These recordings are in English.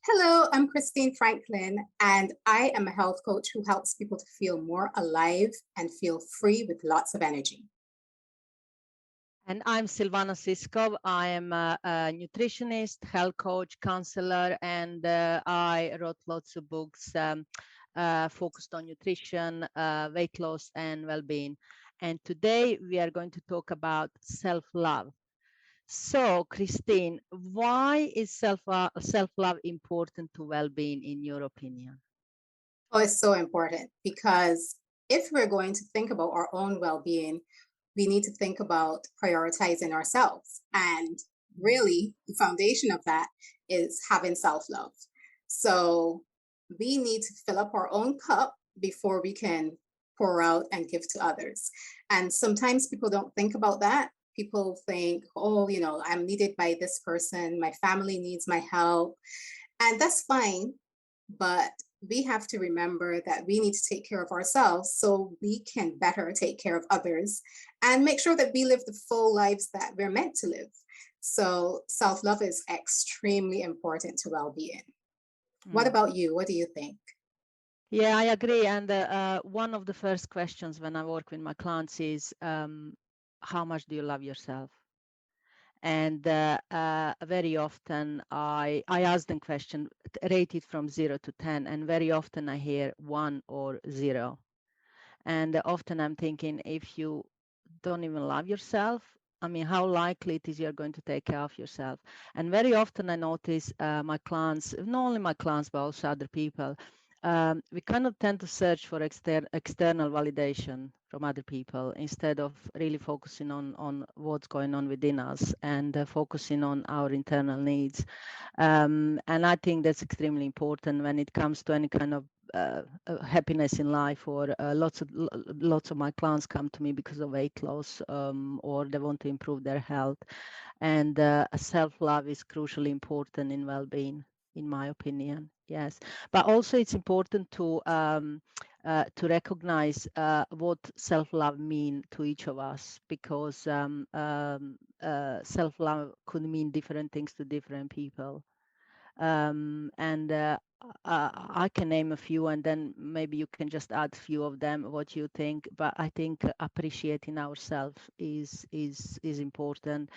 Hello, I'm Christine Franklyn, and I am a health coach who helps people to feel more alive and feel free with lots of energy. And I'm Silvana Siskov. I am a nutritionist, health coach, counselor, and I wrote lots of books focused on nutrition, weight loss, and well-being. And today we are going to talk about self-love. So, Christine, why is self-love important to well-being in your opinion? Oh, it's so important because if we're going to think about our own well being, we need to think about prioritizing ourselves. And really, the foundation of that is having self love. So we need to fill up our own cup before we can pour out and give to others. And sometimes people don't think about that. People think, oh, I'm needed by this person, my family needs my help. And that's fine. But we have to remember that we need to take care of ourselves so we can better take care of others and make sure that we live the full lives that we're meant to live. So, self love is extremely important to well being. What Mm. about you? What do you think? Yeah, I agree. And one of the first questions when I work with my clients is, how much do you love yourself? And very often I ask them question rated from 0 to 10, and very often I hear 1 or 0. And often I'm thinking, if you don't even love yourself, I mean, how likely it is you're going to take care of yourself? And very often I notice my clients, not only my clients, but also other people, we kind of tend to search for external validation from other people instead of really focusing on what's going on within us and focusing on our internal needs. And I think that's extremely important when it comes to any kind of happiness in life, or lots of my clients come to me because of weight loss, or they want to improve their health, and self-love is crucially important in well-being, in my opinion. Yes, but also it's important to recognize what self-love mean to each of us, because self-love could mean different things to different people. And I can name a few, and then maybe you can just add a few of them, what you think. But I think appreciating ourselves is important.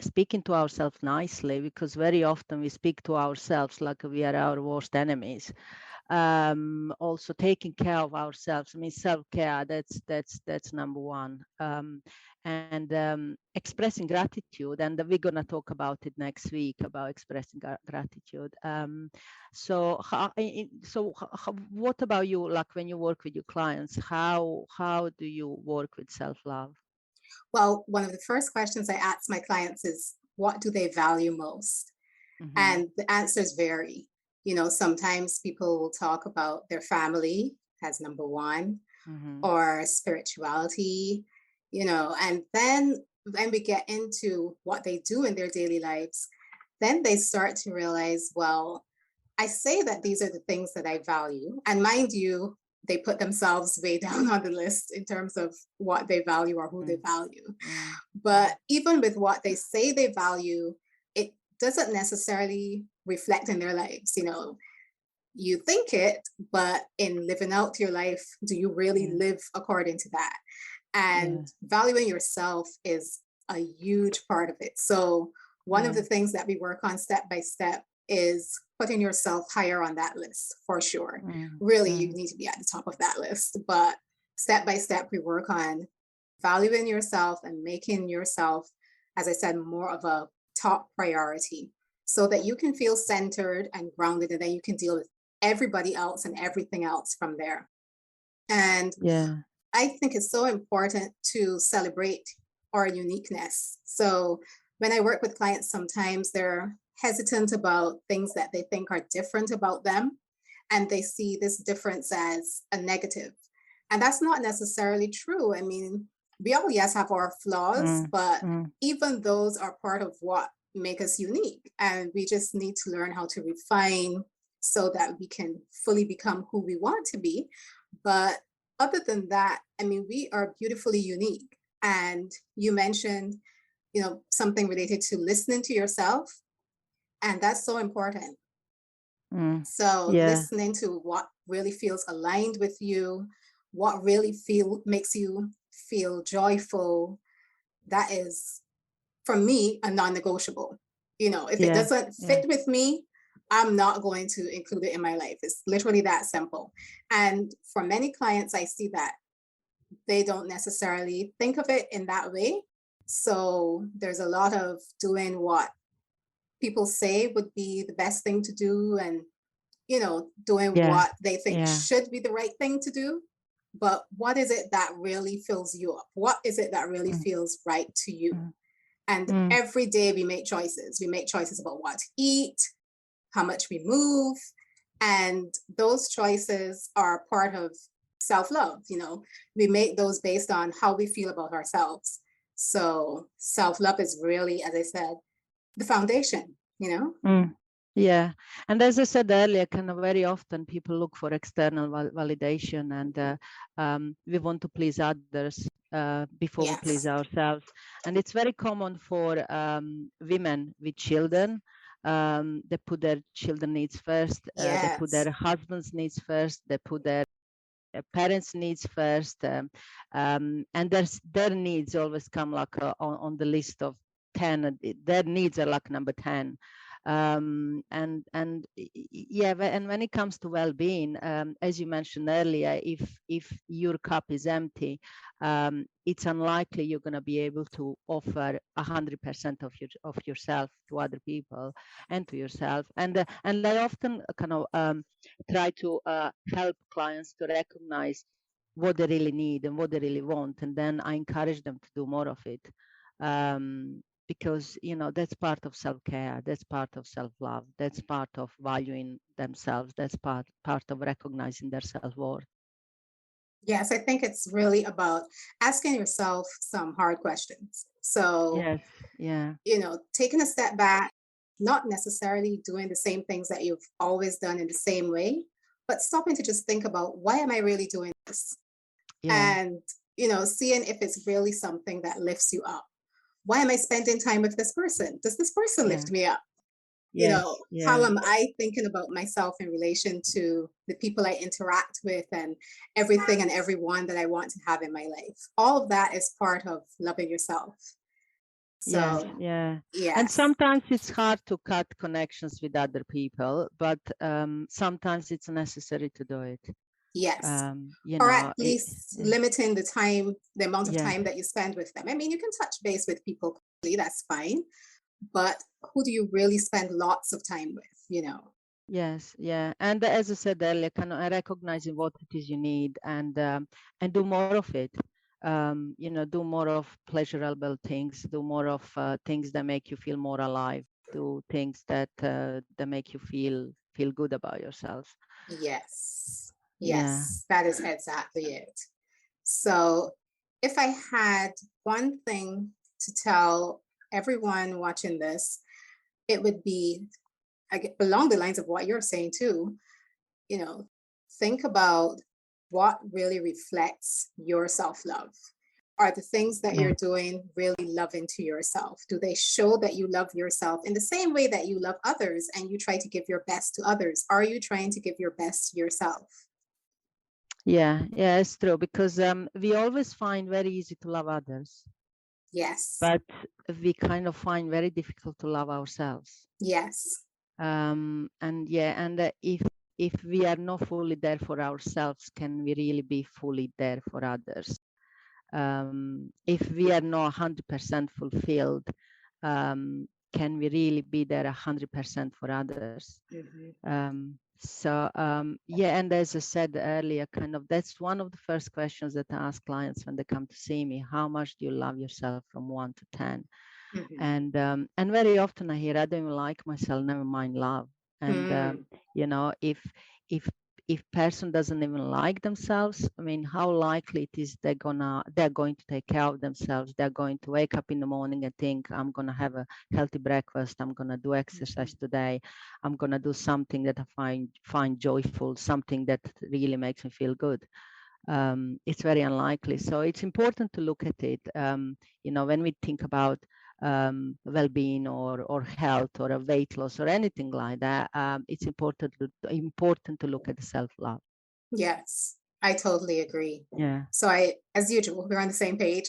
Speaking to ourselves nicely, because very often we speak to ourselves like we are our worst enemies. Also taking care of ourselves. I mean, self-care. That's number one. And expressing gratitude, and we're going to talk about it next week about expressing gratitude. What about you, like when you work with your clients, how do you work with self-love? Well, one of the first questions I ask my clients is, what do they value most? Mm-hmm. And the answers vary. Sometimes people will talk about their family as number one, Mm-hmm. or spirituality, and then when we get into what they do in their daily lives, then they start to realize, well, I say that these are the things that I value. And mind you, they put themselves way down on the list in terms of what they value or who they value. Mm-hmm. But even with what they say they value, it doesn't necessarily reflect in their lives. You think it, but in living out your life, do you really Mm-hmm. live according to that? Yeah. And valuing yourself is a huge part of it. So, one of Yeah. the things that we work on step by step is putting yourself higher on that list for sure. Mm-hmm. Really, you Mm-hmm. need to be at the top of that list. But step by step, we work on valuing yourself and making yourself, as I said, more of a top priority so that you can feel centered and grounded, and then you can deal with everybody else and everything else from there. And Yeah. I think it's so important to celebrate our uniqueness. So when I work with clients, sometimes they're hesitant about things that they think are different about them, and they see this difference as a negative. And that's not necessarily true. I mean, we all, yes, have our flaws, but Mm-hmm. even those are part of what make us unique. And we just need to learn how to refine so that we can fully become who we want to be. But other than that, I mean, we are beautifully unique. And you mentioned, something related to listening to yourself. And that's so important So Yeah. listening to what really feels aligned with you, what really makes you feel joyful, that is for me a non-negotiable. If it Yeah. doesn't Yeah. fit with me, I'm not going to include it in my life. It's literally that simple. And for many clients, I see that they don't necessarily think of it in that way. So there's a lot of doing what people say would be the best thing to do, and doing Yeah. what they think Yeah. should be the right thing to do. But what is it that really fills you up? What is it that really Mm, feels right to you? mm, And mm. every day we make choices. We make choices about what to eat, how much we move. And those choices are part of self love. We make those based on how we feel about ourselves. So self love is really, as I said, the foundation. Mm. Yeah, and as I said earlier, kind of very often people look for external validation, and we want to please others before we please Yes. ourselves. And it's very common for women with children. They put their children needs first. They put Yes. their husbands' needs first. They put their parents' needs first, and their needs always come like on the list of 10. Their needs are like number 10. Yeah, and when it comes to well-being, as you mentioned earlier, if your cup is empty, it's unlikely you're going to be able to offer 100% of yourself to other people and to yourself. And I often kind of try to help clients to recognize what they really need and what they really want, and then I encourage them to do more of it, because that's part of self-care, that's part of self-love, that's part of valuing themselves, that's part of recognizing their self-worth. Yes, I think it's really about asking yourself some hard questions. So, Yes. Yeah. taking a step back, not necessarily doing the same things that you've always done in the same way, but stopping to just think about, why am I really doing this? Yeah. And, seeing if it's really something that lifts you up. Why am I spending time with this person? Does this person Yeah. lift me up? Yes. How Yeah. am I thinking about myself in relation to the people I interact with and everything and everyone that I want to have in my life? All of that is part of loving yourself. Yes, So, yeah. And yes, sometimes it's hard to cut connections with other people, but sometimes it's necessary to do it. yes. You Or at know, least limiting the amount of yeah, time that you spend with them. I mean, you can touch base with people quickly, that's fine. But who do you really spend lots of time with? yes, yeah. And as I said earlier, kind of recognizing what it is you need, and do more of it. Do more of pleasurable things, do more of things that make you feel more alive, do things that make you feel good about yourself. Yes. Yeah. Yes, that is exactly it. So, if I had one thing to tell everyone watching this, it would be along the lines of what you're saying too. You know, think about what really reflects your self love. Are the things that Yeah. you're doing really loving to yourself? Do they show that you love yourself in the same way that you love others and you try to give your best to others? Are you trying to give your best to yourself? Yeah, it's true, because we always find very easy to love others, Yes. but we kind of find very difficult to love ourselves. Yes. And if we are not fully there for ourselves, can we really be fully there for others? If we are not 100% fulfilled, can we really be there 100% for others? Mhm. Yeah, and as I said earlier, kind of that's one of the first questions that I ask clients when they come to see me: how much do you love yourself from 1 to 10? Mhm. And very often I hear, I don't even like myself, never mind love. And Mm. if if person doesn't even like themselves, I mean, how likely it is they're going to take care of themselves? They're going to wake up in the morning and think, I'm gonna have a healthy breakfast, I'm gonna do exercise Mhm. today, I'm gonna do something that I find joyful, something that really makes me feel good. It's very unlikely. So it's important to look at it. When we think about well-being or health or a weight loss or anything like that, it's important to look at the self-love. Yes, I totally agree. Yeah. So as usual, we're on the same page.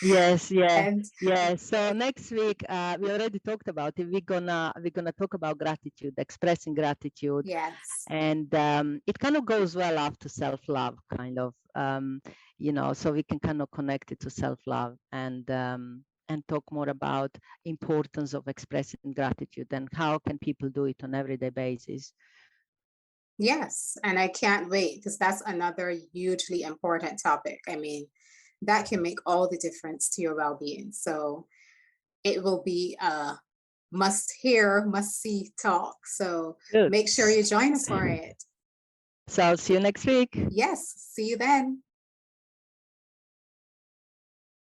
Yes, yeah, And yeah. So next week, we already talked about it. We're gonna talk about gratitude, expressing gratitude, yes, and it kind of goes well after self-love, kind of, so we can kind of connect it to self-love and talk more about importance of expressing gratitude and how can people do it on everyday basis. yes. And I can't wait because that's another hugely important topic. I mean, that can make all the difference to your well-being. So it will be a must hear, must see talk. So Good. make sure you join us for it. So I'll see you next week. Yes, see you then.